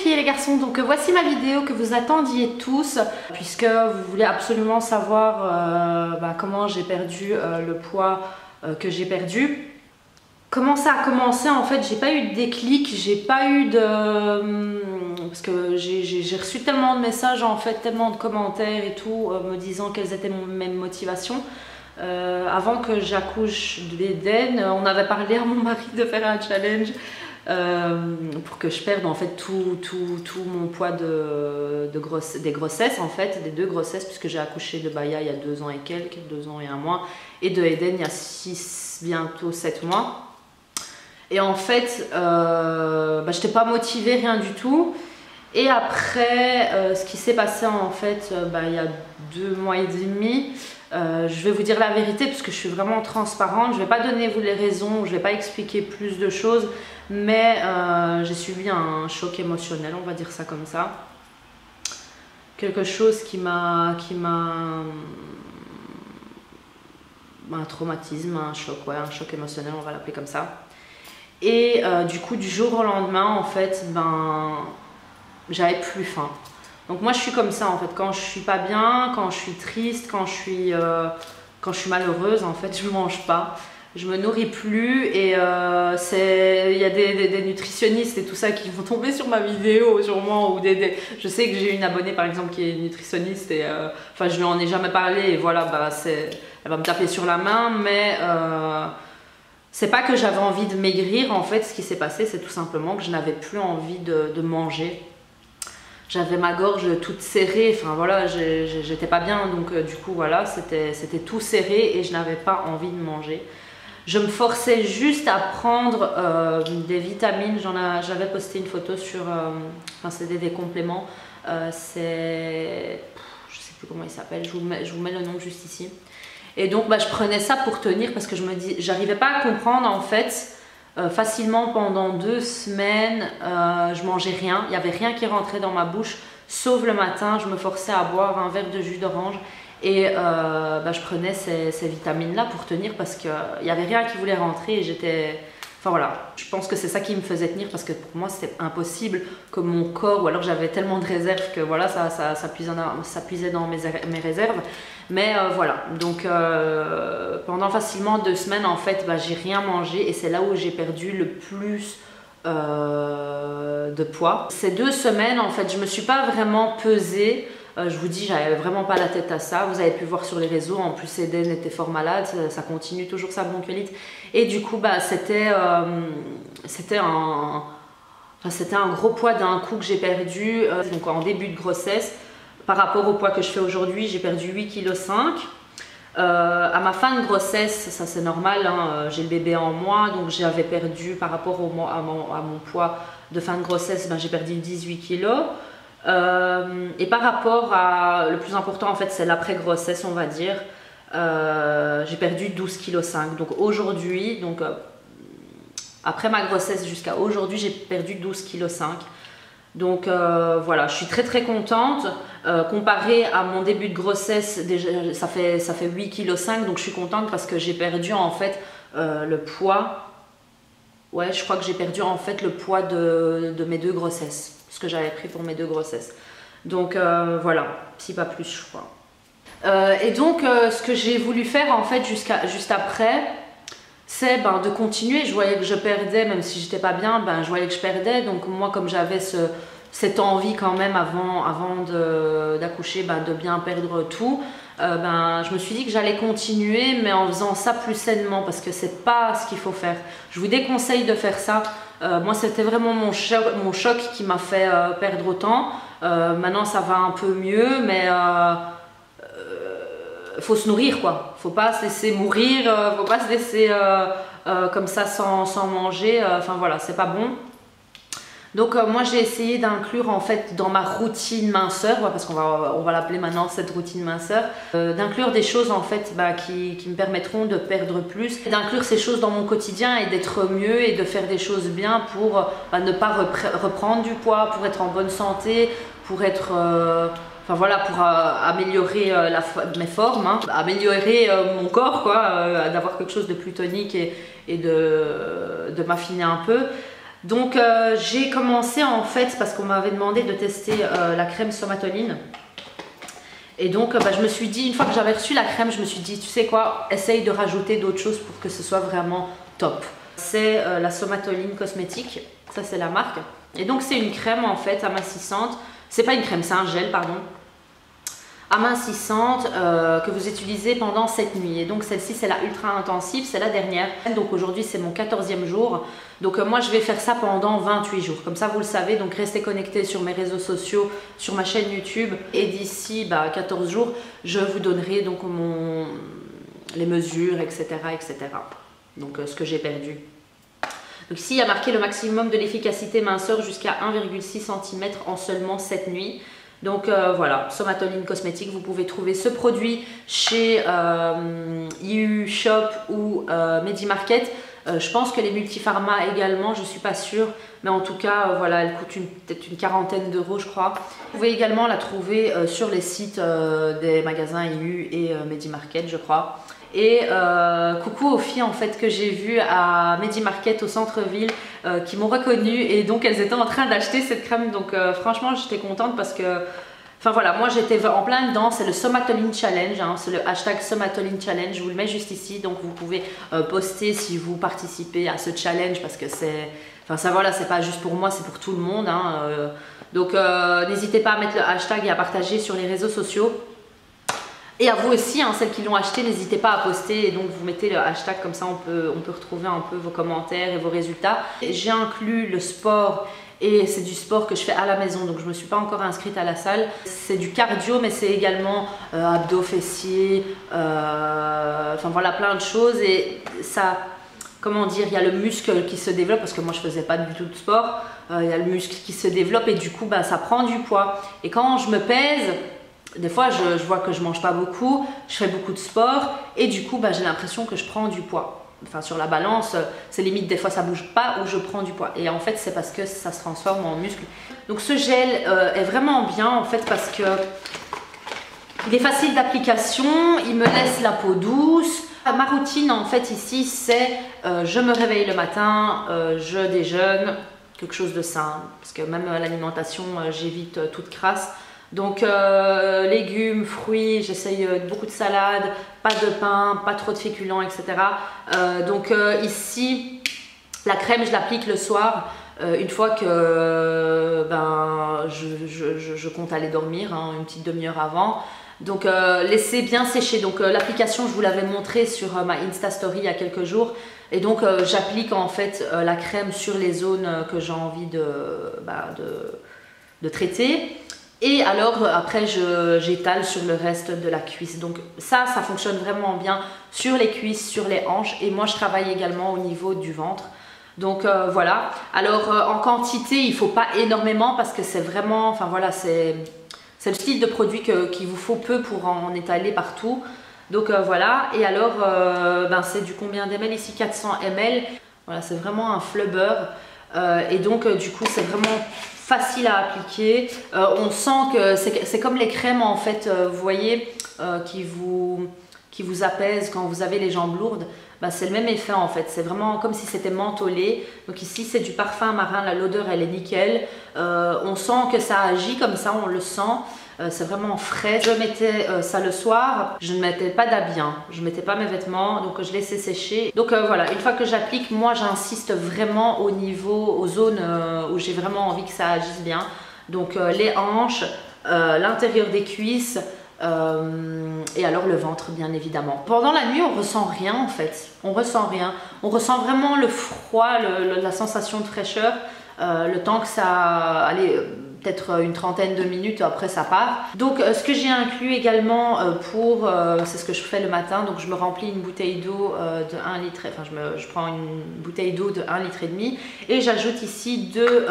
filles et les garçons, donc voici ma vidéo que vous attendiez tous puisque vous voulez absolument savoir comment j'ai perdu le poids que j'ai perdu. Comment ça a commencé? En fait, j'ai pas eu de déclic, j'ai pas eu de... parce que j'ai reçu tellement de messages, en fait, tellement de commentaires et tout, me disant quelles étaient mes motivations. Avant que j'accouche d'Eden, on avait parlé à mon mari de faire un challenge pour que je perde en fait tout mon poids des grossesses, en fait, des 2 grossesses, puisque j'ai accouché de Baya il y a 2 ans et quelques, 2 ans et 1 mois, et de Eden il y a 6, bientôt 7 mois. Et en fait, je n'étais pas motivée, rien du tout. Et après, ce qui s'est passé en fait, il y a 2 mois et demi, je vais vous dire la vérité parce que je suis vraiment transparente. Je ne vais pas donner vous les raisons, je ne vais pas expliquer plus de choses, mais j'ai subi un choc émotionnel, on va dire ça comme ça. Quelque chose qui m'a un traumatisme, un choc, ouais, un choc émotionnel, on va l'appeler comme ça. Et du coup, du jour au lendemain, en fait, j'avais plus faim. Donc moi, je suis comme ça, en fait. Quand je suis pas bien, quand je suis triste, quand je suis malheureuse, en fait, je mange pas. Je me nourris plus et il y a des nutritionnistes et tout ça qui vont tomber sur ma vidéo sûrement, ou je sais que j'ai une abonnée par exemple qui est nutritionniste et enfin je lui en ai jamais parlé et voilà, elle va me taper sur la main, mais c'est pas que j'avais envie de maigrir. En fait, ce qui s'est passé, c'est tout simplement que je n'avais plus envie de manger. J'avais ma gorge toute serrée, enfin voilà, j'étais pas bien, donc du coup voilà, c'était tout serré et je n'avais pas envie de manger. Je me forçais juste à prendre des vitamines. J'avais posté une photo sur, enfin c'était des compléments, je sais plus comment il s'appelle, je vous mets le nom juste ici. Et donc je prenais ça pour tenir parce que je me dis, j'arrivais pas à comprendre en fait. Facilement pendant 2 semaines, je mangeais rien, il n'y avait rien qui rentrait dans ma bouche, sauf le matin, je me forçais à boire un verre de jus d'orange et je prenais ces vitamines-là pour tenir parce qu'il n'y avait rien qui voulait rentrer et j'étais... Enfin voilà, je pense que c'est ça qui me faisait tenir parce que pour moi c'était impossible que mon corps, ou alors j'avais tellement de réserves que voilà, ça puisait dans mes réserves. Mais voilà, donc pendant facilement 2 semaines en fait, j'ai rien mangé et c'est là où j'ai perdu le plus de poids. Ces 2 semaines en fait, je me suis pas vraiment pesée. Je vous dis, j'avais vraiment pas la tête à ça. Vous avez pu voir sur les réseaux. En plus, Eden était fort malade. Ça continue toujours sa bronchiolite. Et du coup, c'était un gros poids d'un coup que j'ai perdu. Donc en début de grossesse, par rapport au poids que je fais aujourd'hui, j'ai perdu 8,5 kg. À ma fin de grossesse, ça c'est normal, hein, j'ai le bébé en moi, donc j'avais perdu par rapport à mon poids de fin de grossesse, j'ai perdu 18 kg. Et par rapport à, le plus important en fait c'est l'après-grossesse on va dire, j'ai perdu 12,5 kg. Donc aujourd'hui, après ma grossesse jusqu'à aujourd'hui, j'ai perdu 12,5 kg. Donc voilà, je suis très contente. Comparé à mon début de grossesse, déjà, ça fait 8,5 kg, donc je suis contente parce que j'ai perdu en fait le poids. Ouais, je crois que j'ai perdu en fait le poids de mes 2 grossesses, ce que j'avais pris pour mes 2 grossesses. Donc voilà, si pas plus je crois. Et donc ce que j'ai voulu faire en fait juste après, c'est de continuer. Je voyais que je perdais, même si j'étais pas bien, je voyais que je perdais. Donc moi, comme j'avais cette envie quand même avant d'accoucher, de bien perdre tout, je me suis dit que j'allais continuer, mais en faisant ça plus sainement, parce que c'est pas ce qu'il faut faire. Je vous déconseille de faire ça. Moi, c'était vraiment mon choc qui m'a fait perdre autant. Maintenant, ça va un peu mieux, mais faut se nourrir quoi. Faut pas se laisser mourir, faut pas se laisser comme ça sans manger. Enfin voilà, c'est pas bon. Donc moi j'ai essayé d'inclure en fait dans ma routine minceur, parce qu'on va l'appeler maintenant cette routine minceur, d'inclure des choses en fait qui me permettront de perdre plus, d'inclure ces choses dans mon quotidien et d'être mieux et de faire des choses bien pour ne pas reprendre du poids, pour être en bonne santé, pour être... Enfin voilà, pour améliorer mes formes, hein, améliorer mon corps, quoi, d'avoir quelque chose de plus tonique et de m'affiner un peu. Donc j'ai commencé en fait parce qu'on m'avait demandé de tester la crème somatoline. Et donc je me suis dit, une fois que j'avais reçu la crème, je me suis dit, tu sais quoi, essaye de rajouter d'autres choses pour que ce soit vraiment top. C'est la somatoline cosmétique, ça c'est la marque. Et donc c'est une crème en fait amincissante, c'est pas une crème, c'est un gel pardon. Amincissante que vous utilisez pendant 7 nuits. Et donc celle-ci c'est la ultra intensive, c'est la dernière. Donc aujourd'hui c'est mon 14e jour. Donc moi je vais faire ça pendant 28 jours. Comme ça vous le savez, donc restez connectés sur mes réseaux sociaux, sur ma chaîne YouTube. Et d'ici 14 jours, je vous donnerai donc les mesures, etc. etc. Donc ce que j'ai perdu. Donc ici il y a marqué le maximum de l'efficacité minceur jusqu'à 1,6 cm en seulement 7 nuits. Donc voilà, somatoline cosmétique, vous pouvez trouver ce produit chez IU Shop ou Medimarket. Je pense que les multipharma également, je ne suis pas sûre, mais en tout cas, voilà, elle coûte peut-être une quarantaine d'euros, je crois. Vous pouvez également la trouver sur les sites des magasins IU et Medimarket, je crois. Et coucou aux filles en fait que j'ai vues à Medimarket au centre-ville qui m'ont reconnue et donc elles étaient en train d'acheter cette crème. Donc franchement j'étais contente parce que enfin voilà, moi j'étais en plein dedans. C'est le Somatoline Challenge, hein, c'est le hashtag Somatoline Challenge, je vous le mets juste ici. Donc vous pouvez poster si vous participez à ce challenge parce que c'est, enfin ça voilà, c'est pas juste pour moi, c'est pour tout le monde, hein, donc n'hésitez pas à mettre le hashtag et à partager sur les réseaux sociaux. Et à vous aussi, hein, celles qui l'ont acheté, n'hésitez pas à poster et donc vous mettez le hashtag, comme ça on peut retrouver un peu vos commentaires et vos résultats. J'ai inclus le sport et c'est du sport que je fais à la maison, donc je ne me suis pas encore inscrite à la salle. C'est du cardio mais c'est également abdos, fessiers, enfin voilà plein de choses et ça, comment dire, il y a le muscle qui se développe parce que moi je faisais pas du tout de sport, il y a le muscle qui se développe et du coup ça prend du poids. Et quand je me pèse, des fois je vois que je mange pas beaucoup, je fais beaucoup de sport et du coup j'ai l'impression que je prends du poids. Enfin sur la balance, c'est limite des fois ça bouge pas ou je prends du poids. Et en fait c'est parce que ça se transforme en muscle. Donc ce gel est vraiment bien en fait parce que il est facile d'application, il me laisse la peau douce. Ma routine en fait ici c'est je me réveille le matin, je déjeune, quelque chose de sain. Parce que même l'alimentation j'évite toute crasse. Donc légumes, fruits, j'essaye beaucoup de salades, pas de pain, pas trop de féculents, etc. Donc ici, la crème, je l'applique le soir, une fois que je compte aller dormir, hein, une petite demi-heure avant. Donc laissez bien sécher. Donc l'application, je vous l'avais montré sur ma Insta Story il y a quelques jours. Et donc j'applique en fait la crème sur les zones que j'ai envie de traiter. Et alors après j'étale sur le reste de la cuisse. Donc ça fonctionne vraiment bien sur les cuisses, sur les hanches. Et moi je travaille également au niveau du ventre. Donc voilà. Alors en quantité il ne faut pas énormément parce que c'est vraiment, enfin voilà, c'est le style de produit qu'il vous faut peu pour en étaler partout. Donc voilà. Et alors c'est du combien d'ml ici, 400 ml. Voilà, c'est vraiment un flubber. Et donc du coup c'est vraiment facile à appliquer. On sent que c'est comme les crèmes en fait, vous voyez, qui vous apaisent quand vous avez les jambes lourdes. C'est le même effet en fait, c'est vraiment comme si c'était mentholé. Donc ici c'est du parfum marin, l'odeur elle est nickel. On sent que ça agit comme ça, on le sent. C'est vraiment frais. Je mettais ça le soir, je ne mettais pas d'habits, hein. Je ne mettais pas mes vêtements, donc je laissais sécher. Donc voilà, une fois que j'applique, moi j'insiste vraiment au niveau, aux zones où j'ai vraiment envie que ça agisse bien. Donc les hanches, l'intérieur des cuisses et alors le ventre bien évidemment. Pendant la nuit on ressent rien en fait, on ressent rien. On ressent vraiment le froid, la sensation de fraîcheur, le temps que ça... allez, peut-être une trentaine de minutes, après ça part. Donc ce que j'ai inclus également c'est ce que je fais le matin, donc je me remplis une bouteille d'eau de 1 litre, enfin je prends une bouteille d'eau de 1,5 litre et j'ajoute ici deux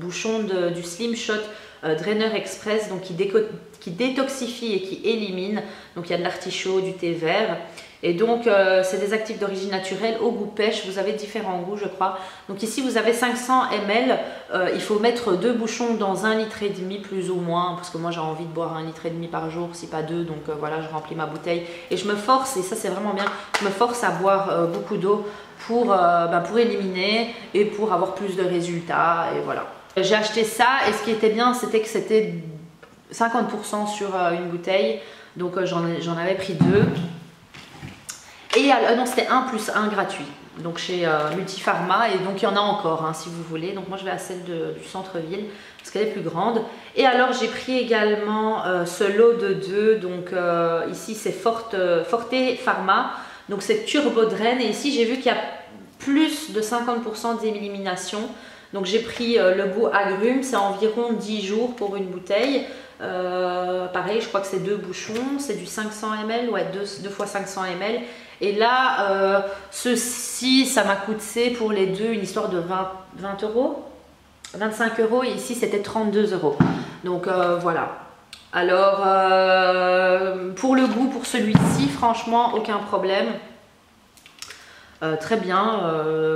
bouchons du Slim Shot Drainer Express, donc qui détoxifie et qui élimine. Donc il y a de l'artichaut, du thé vert. Et donc c'est des actifs d'origine naturelle au goût pêche, vous avez différents goûts je crois. Donc ici vous avez 500 ml, il faut mettre 2 bouchons dans 1,5 litre plus ou moins, parce que moi j'ai envie de boire 1,5 litre par jour, si pas 2, donc voilà, je remplis ma bouteille. Et je me force, et ça c'est vraiment bien, je me force à boire beaucoup d'eau pour éliminer et pour avoir plus de résultats, et voilà. J'ai acheté ça, et ce qui était bien c'était que c'était 50% sur une bouteille, donc j'en avais pris 2. Et non, c'était 1 plus 1 gratuit, donc chez Multipharma, et donc il y en a encore hein, si vous voulez. Donc moi je vais à celle du centre-ville parce qu'elle est plus grande. Et alors j'ai pris également ce lot de 2, donc ici c'est Forte Pharma, donc c'est Turbo Drain, et ici j'ai vu qu'il y a plus de 50% d'élimination. Donc j'ai pris le goût agrumes, c'est environ 10 jours pour une bouteille. Pareil, je crois que c'est 2 bouchons, c'est du 500 ml, ouais, 2 fois 500 ml. Et là, ceci, ça m'a coûté pour les deux une histoire de 20 euros, 25 euros, et ici c'était 32 euros. Donc voilà. Alors, pour le goût, pour celui-ci, franchement, aucun problème. Très bien,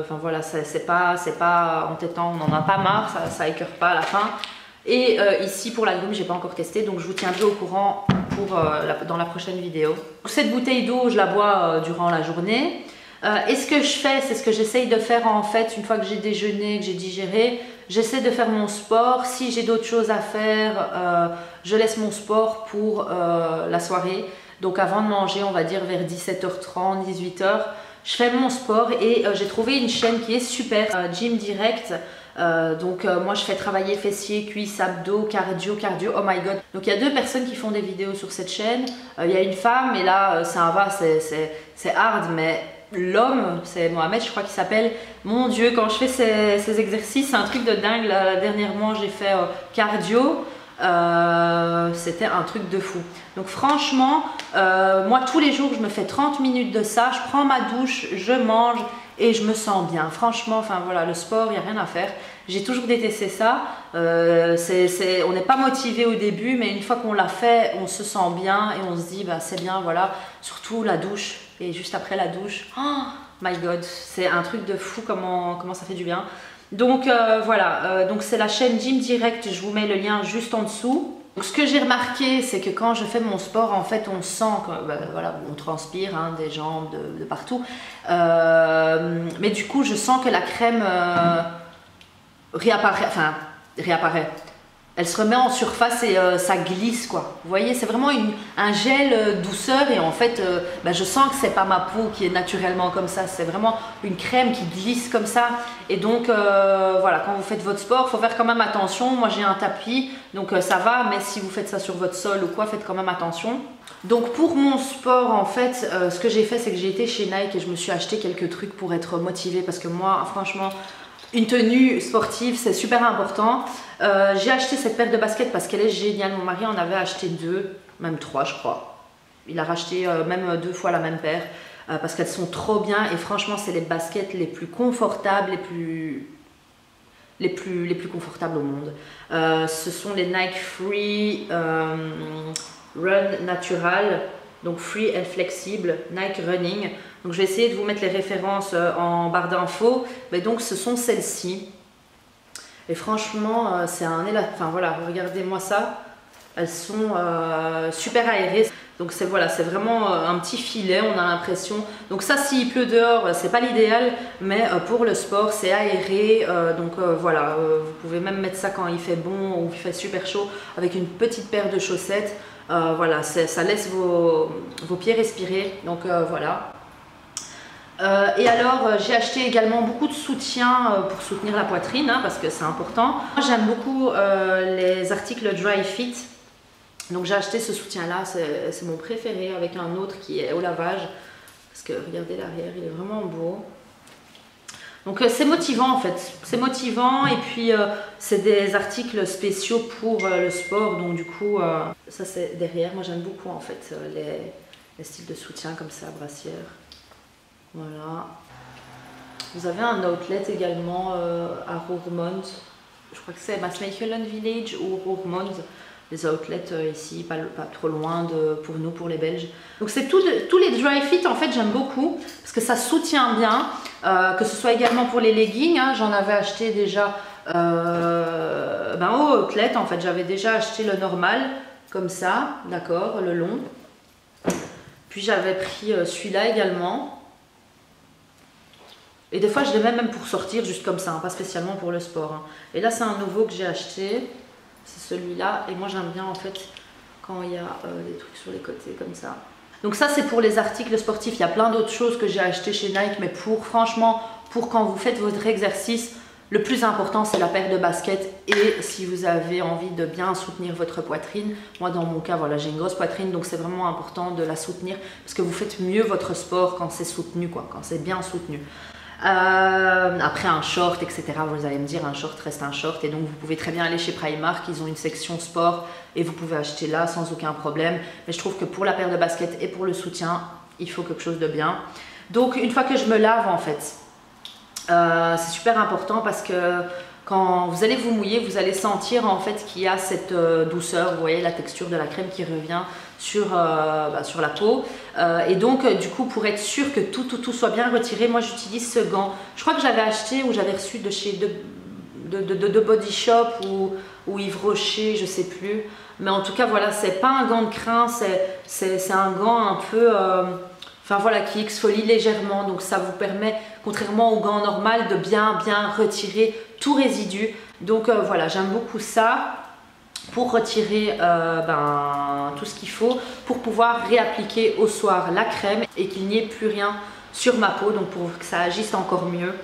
enfin voilà, c'est pas entêtant, on n'en a pas marre, ça écœure pas à la fin. Et ici pour l'agrume, j'ai pas encore testé, donc je vous tiendrai au courant pour, dans la prochaine vidéo. Cette bouteille d'eau, je la bois durant la journée. Et ce que je fais, c'est ce que j'essaye de faire en fait, une fois que j'ai déjeuné, que j'ai digéré, j'essaie de faire mon sport. Si j'ai d'autres choses à faire, je laisse mon sport pour la soirée. Donc avant de manger, on va dire vers 17h30, 18h, je fais mon sport, et j'ai trouvé une chaîne qui est super, Gym Direct. Donc moi je fais travailler fessiers, cuisses, abdos, cardio, oh my god. Donc il y a 2 personnes qui font des vidéos sur cette chaîne. Il y a une femme, et là ça va, c'est hard, mais l'homme, c'est Mohamed je crois qu'il s'appelle. Mon dieu, quand je fais ces exercices, c'est un truc de dingue. Là, dernièrement j'ai fait cardio. C'était un truc de fou. Donc franchement, moi tous les jours je me fais 30 minutes de ça, je prends ma douche, je mange et je me sens bien. Franchement, enfin voilà, le sport, il n'y a rien à faire. J'ai toujours détesté ça. On n'est pas motivé au début, mais une fois qu'on l'a fait, on se sent bien et on se dit bah c'est bien, voilà. Surtout la douche, et juste après la douche, oh my god, c'est un truc de fou comment ça fait du bien. Donc voilà, donc c'est la chaîne Gym Direct, je vous mets le lien juste en dessous. Donc ce que j'ai remarqué, c'est que quand je fais mon sport, en fait on sent que voilà, on transpire hein, des jambes, de partout. Mais du coup je sens que la crème réapparaît. Elle se remet en surface et ça glisse quoi. Vous voyez, c'est vraiment un gel douceur, et en fait je sens que c'est pas ma peau qui est naturellement comme ça, c'est vraiment une crème qui glisse comme ça. Et donc voilà, quand vous faites votre sport, il faut faire quand même attention. Moi j'ai un tapis, donc ça va, mais si vous faites ça sur votre sol ou quoi, faites quand même attention. Donc pour mon sport en fait, ce que j'ai fait, c'est que j'ai été chez Nike et je me suis acheté quelques trucs pour être motivée, parce que moi franchement, une tenue sportive, c'est super important. J'ai acheté cette paire de baskets parce qu'elle est géniale. Mon mari en avait acheté 2, même 3 je crois. Il a racheté même 2 fois la même paire parce qu'elles sont trop bien. Et franchement, c'est les baskets les plus confortables, les plus confortables au monde. Ce sont les Nike Free Run Natural. Donc Free et flexible, Nike Running. Donc je vais essayer de vous mettre les références en barre d'infos. Mais donc ce sont celles-ci. Et franchement, c'est un élan. Enfin voilà, regardez-moi ça. Elles sont super aérées. Donc c'est voilà, c'est vraiment un petit filet, on a l'impression. Donc ça, s'il pleut dehors, c'est pas l'idéal, mais pour le sport, c'est aéré. Donc voilà, vous pouvez même mettre ça quand il fait bon ou il fait super chaud avec une petite paire de chaussettes. Voilà, ça laisse vos pieds respirer. Donc voilà. Et alors j'ai acheté également beaucoup de soutien pour soutenir la poitrine hein, parce que c'est important. J'aime beaucoup les articles Dry Fit. Donc j'ai acheté ce soutien là, c'est mon préféré, avec un autre qui est au lavage. Parce que regardez l'arrière, il est vraiment beau. Donc c'est motivant en fait, c'est motivant, et puis c'est des articles spéciaux pour le sport. Donc du coup ça c'est derrière. Moi j'aime beaucoup en fait les styles de soutien comme ça, brassière. Voilà. Vous avez un outlet également à Roermond. Je crois que c'est Maasmechelen Village ou Roermond. les outlets ici, pas trop loin pour nous, pour les Belges. Donc c'est tous les dry fit en fait, j'aime beaucoup parce que ça soutient bien, que ce soit également pour les leggings, hein, j'en avais acheté déjà au outlet en fait, j'avais déjà acheté le normal comme ça, d'accord, le long. Puis j'avais pris celui-là également. Et des fois je les mets même pour sortir juste comme ça, hein, pas spécialement pour le sport. Hein. Et là c'est un nouveau que j'ai acheté, c'est celui-là. Et moi j'aime bien en fait quand il y a des trucs sur les côtés comme ça. Donc ça c'est pour les articles sportifs. Il y a plein d'autres choses que j'ai acheté chez Nike, mais franchement, pour quand vous faites votre exercice, le plus important c'est la paire de baskets. Et si vous avez envie de bien soutenir votre poitrine, moi dans mon cas voilà, j'ai une grosse poitrine, donc c'est vraiment important de la soutenir parce que vous faites mieux votre sport quand c'est soutenu, quoi, quand c'est bien soutenu. Après un short, etc. Vous allez me dire un short reste un short, et donc vous pouvez très bien aller chez Primark, ils ont une section sport et vous pouvez acheter là sans aucun problème. Mais je trouve que pour la paire de baskets et pour le soutien, il faut quelque chose de bien. Donc une fois que je me lave en fait, c'est super important parce que quand vous allez vous mouiller, vous allez sentir en fait qu'il y a cette douceur, vous voyez la texture de la crème qui revient sur la peau. Et donc du coup, pour être sûr que tout soit bien retiré, moi j'utilise ce gant. Je crois que j'avais acheté ou j'avais reçu de chez de Body Shop ou Yves Rocher, je sais plus. Mais en tout cas voilà, c'est pas un gant de crin, c'est un gant un peu... Enfin voilà, qui exfolie légèrement, donc ça vous permet, contrairement au gant normal, de bien retirer tout résidu. Donc voilà, j'aime beaucoup ça pour retirer tout ce qu'il faut pour pouvoir réappliquer au soir la crème et qu'il n'y ait plus rien sur ma peau, donc pour que ça agisse encore mieux.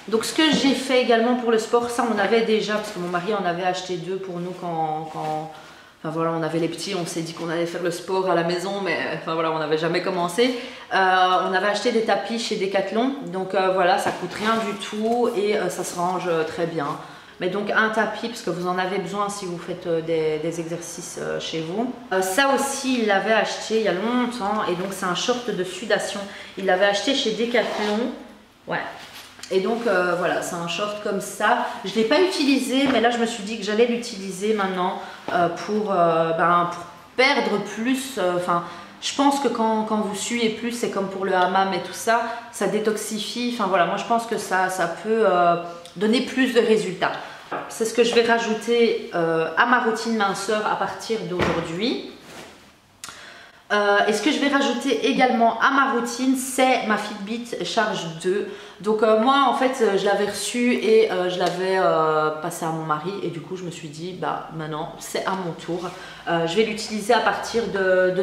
Donc ce que j'ai fait également pour le sport, ça on avait déjà, parce que mon mari en avait acheté 2 pour nous quand enfin voilà, on avait les petits, on s'est dit qu'on allait faire le sport à la maison, mais enfin voilà, on n'avait jamais commencé. On avait acheté des tapis chez Decathlon, donc voilà, ça coûte rien du tout et ça se range très bien. Mais donc un tapis, parce que vous en avez besoin si vous faites des exercices chez vous. Ça aussi, il l'avait acheté il y a longtemps, et donc c'est un short de sudation. Il l'avait acheté chez Decathlon, ouais. Et donc voilà, c'est un short comme ça. Je ne l'ai pas utilisé, mais là je me suis dit que j'allais l'utiliser maintenant pour perdre plus. Je pense que quand vous suez plus, c'est comme pour le hammam et tout ça, ça détoxifie. Enfin voilà, moi je pense que ça peut donner plus de résultats. C'est ce que je vais rajouter à ma routine minceur à partir d'aujourd'hui. Et ce que je vais rajouter également à ma routine, c'est ma Fitbit Charge 2. Donc moi en fait je l'avais reçue et je l'avais passée à mon mari, et du coup je me suis dit bah maintenant c'est à mon tour. Je vais l'utiliser à partir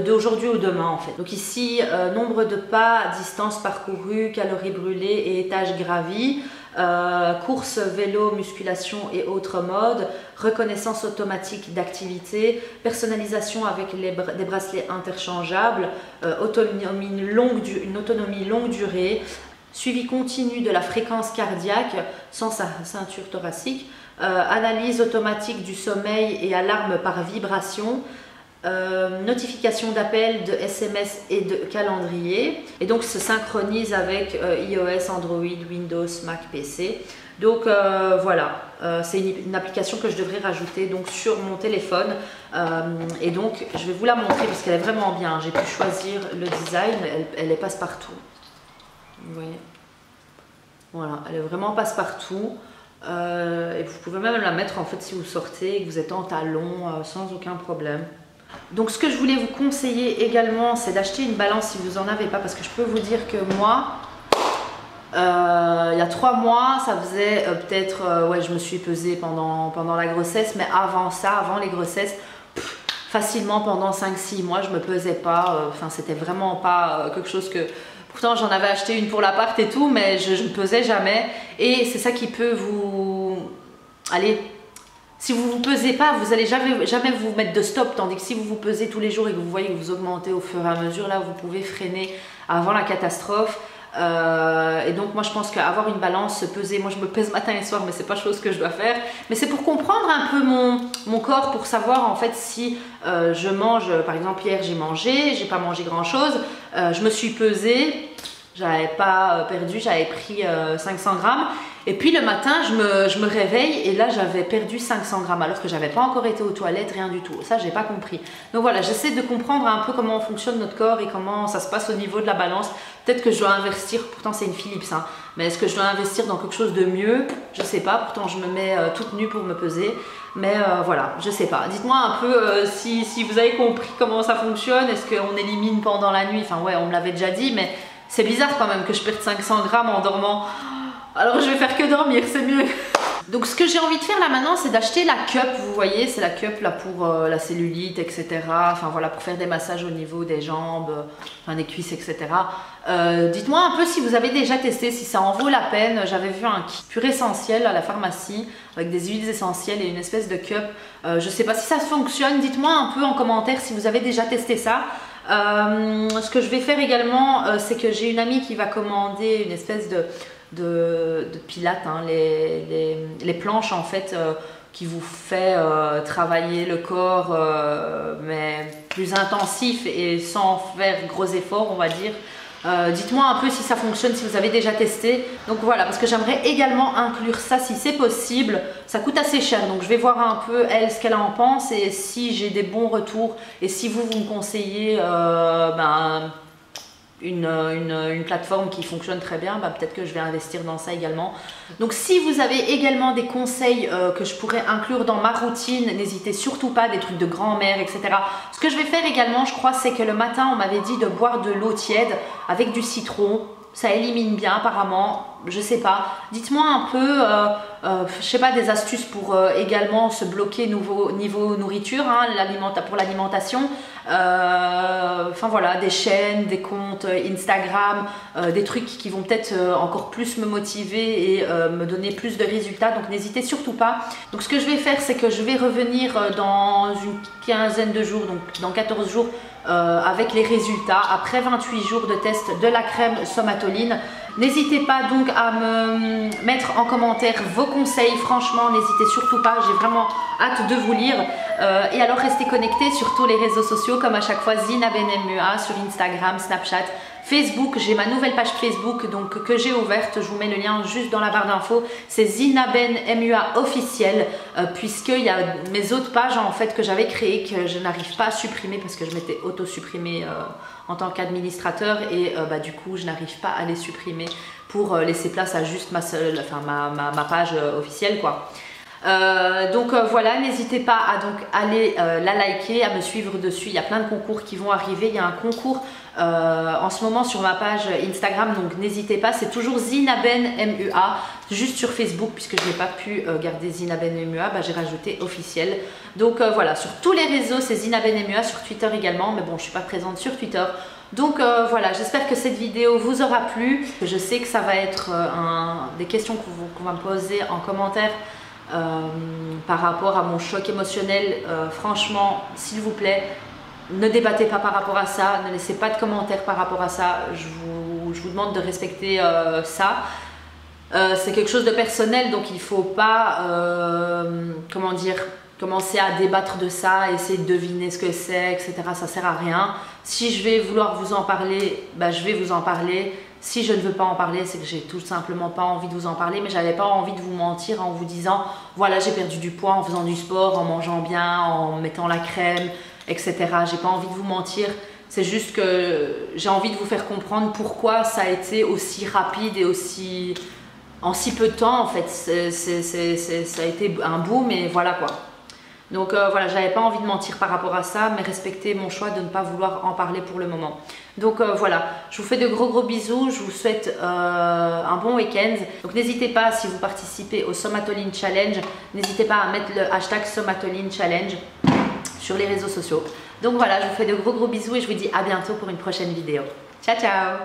d'aujourd'hui ou demain en fait. Donc ici nombre de pas, distance parcourue, calories brûlées et étages gravis. Course, vélo, musculation et autres modes, reconnaissance automatique d'activité, personnalisation avec des bracelets interchangeables, une autonomie longue durée, suivi continu de la fréquence cardiaque sans ceinture thoracique, analyse automatique du sommeil et alarme par vibration, notification d'appel, de SMS et de calendrier, et donc se synchronise avec iOS, Android, Windows, Mac, PC. Donc voilà, c'est une application que je devrais rajouter donc sur mon téléphone, et donc je vais vous la montrer parce qu'elle est vraiment bien. J'ai pu choisir le design, elle est passe-partout, vous voyez, voilà, elle est vraiment passe-partout. Et vous pouvez même la mettre en fait si vous sortez et que vous êtes en talons sans aucun problème. Donc ce que je voulais vous conseiller également, c'est d'acheter une balance si vous n'en avez pas, parce que je peux vous dire que moi il y a 3 mois ça faisait peut-être ouais, je me suis pesée pendant la grossesse, mais avant ça, avant les grossesses, facilement pendant 5-6 mois je me pesais pas, enfin c'était vraiment pas quelque chose que... Pourtant j'en avais acheté une pour l'appart et tout, mais je ne pesais jamais, et c'est ça qui peut vous... Allez, si vous ne vous pesez pas, vous n'allez jamais vous mettre de stop, tandis que si vous vous pesez tous les jours et que vous voyez que vous augmentez au fur et à mesure, là vous pouvez freiner avant la catastrophe. Et donc moi je pense qu'avoir une balance, se peser, moi je me pèse matin et soir, mais c'est pas chose que je dois faire, mais c'est pour comprendre un peu mon corps, pour savoir en fait si je mange, par exemple hier j'ai pas mangé grand chose, je me suis pesée, j'avais pas perdu, j'avais pris 500 grammes, Et puis le matin, je me réveille et là j'avais perdu 500 grammes alors que j'avais pas encore été aux toilettes, rien du tout. Ça, j'ai pas compris. Donc voilà, j'essaie de comprendre un peu comment fonctionne notre corps et comment ça se passe au niveau de la balance. Peut-être que je dois investir, pourtant c'est une Philips, hein, mais est-ce que je dois investir dans quelque chose de mieux? Je sais pas, pourtant je me mets toute nue pour me peser. Mais voilà, je sais pas. Dites-moi un peu si vous avez compris comment ça fonctionne. Est-ce qu'on élimine pendant la nuit? Enfin ouais, on me l'avait déjà dit, mais c'est bizarre quand même que je perde 500 grammes en dormant. Alors je vais faire que dormir, c'est mieux. Donc ce que j'ai envie de faire là maintenant, c'est d'acheter la cup, vous voyez, c'est la cup là pour la cellulite, etc. Enfin voilà, pour faire des massages au niveau des jambes, enfin des cuisses, etc. Dites-moi un peu si vous avez déjà testé, si ça en vaut la peine. J'avais vu un kit pur essentiel à la pharmacie avec des huiles essentielles et une espèce de cup. Je sais pas si ça fonctionne, dites-moi un peu en commentaire si vous avez déjà testé ça. Ce que je vais faire également, c'est que j'ai une amie qui va commander une espèce de pilates, hein, les planches en fait qui vous fait travailler le corps mais plus intensif et sans faire gros efforts, on va dire. Dites-moi un peu si ça fonctionne, si vous avez déjà testé. Donc voilà, parce que j'aimerais également inclure ça si c'est possible. Ça coûte assez cher, donc je vais voir un peu elle ce qu'elle en pense et si j'ai des bons retours et si vous me conseillez une plateforme qui fonctionne très bien, peut-être que je vais investir dans ça également. Donc si vous avez également des conseils que je pourrais inclure dans ma routine, n'hésitez surtout pas, des trucs de grand-mère, etc. Ce que je vais faire également, je crois, c'est que le matin, on m'avait dit de boire de l'eau tiède avec du citron. Ça élimine bien apparemment, je sais pas. Dites-moi un peu, je sais pas, des astuces pour également se bloquer niveau nourriture, hein, pour l'alimentation. Enfin voilà, des chaînes, des comptes Instagram, des trucs qui vont peut-être encore plus me motiver et me donner plus de résultats. Donc n'hésitez surtout pas. Donc ce que je vais faire, c'est que je vais revenir dans une quinzaine de jours, donc dans 14 jours, avec les résultats après 28 jours de test de la crème Somatoline. N'hésitez pas donc à me mettre en commentaire vos conseils, franchement n'hésitez surtout pas, j'ai vraiment hâte de vous lire. Et alors restez connectés sur tous les réseaux sociaux comme à chaque fois, Zina Ben MUA sur Instagram, Snapchat, Facebook. J'ai ma nouvelle page Facebook donc que j'ai ouverte, je vous mets le lien juste dans la barre d'infos. C'est Zina Ben MUA officiel, puisqu'il y a mes autres pages en fait que j'avais créées que je n'arrive pas à supprimer parce que je m'étais auto-supprimée en tant qu'administrateur et du coup je n'arrive pas à les supprimer pour laisser place à juste ma page officielle quoi. Donc voilà, n'hésitez pas à donc aller la liker, à me suivre dessus. Il y a plein de concours qui vont arriver. Il y a un concours en ce moment sur ma page Instagram, donc n'hésitez pas. C'est toujours Zina Ben MUA, juste sur Facebook puisque je n'ai pas pu garder Zina Ben MUA, j'ai rajouté officiel. Donc voilà, sur tous les réseaux c'est Zina Ben MUA, sur Twitter également, mais bon je suis pas présente sur Twitter. Donc voilà, j'espère que cette vidéo vous aura plu. Je sais que ça va être des questions qu'on va me poser en commentaire. Par rapport à mon choc émotionnel, franchement s'il vous plaît ne débattez pas par rapport à ça, ne laissez pas de commentaires par rapport à ça, je vous demande de respecter ça. C'est quelque chose de personnel donc il ne faut pas comment dire, commencer à débattre de ça, essayer de deviner ce que c'est, etc. Ça sert à rien. Si je vais vouloir vous en parler, je vais vous en parler. Si je ne veux pas en parler, c'est que j'ai tout simplement pas envie de vous en parler, mais j'avais pas envie de vous mentir en vous disant voilà j'ai perdu du poids en faisant du sport, en mangeant bien, en mettant la crème, etc. J'ai pas envie de vous mentir, c'est juste que j'ai envie de vous faire comprendre pourquoi ça a été aussi rapide et aussi en si peu de temps en fait. Ça a été un boom et voilà quoi. Donc voilà, j'avais pas envie de mentir par rapport à ça, mais respectez mon choix de ne pas vouloir en parler pour le moment. Donc voilà, je vous fais de gros bisous, je vous souhaite un bon week-end. Donc n'hésitez pas, si vous participez au Somatoline Challenge, n'hésitez pas à mettre le hashtag Somatoline Challenge sur les réseaux sociaux. Donc voilà, je vous fais de gros bisous et je vous dis à bientôt pour une prochaine vidéo. Ciao ciao.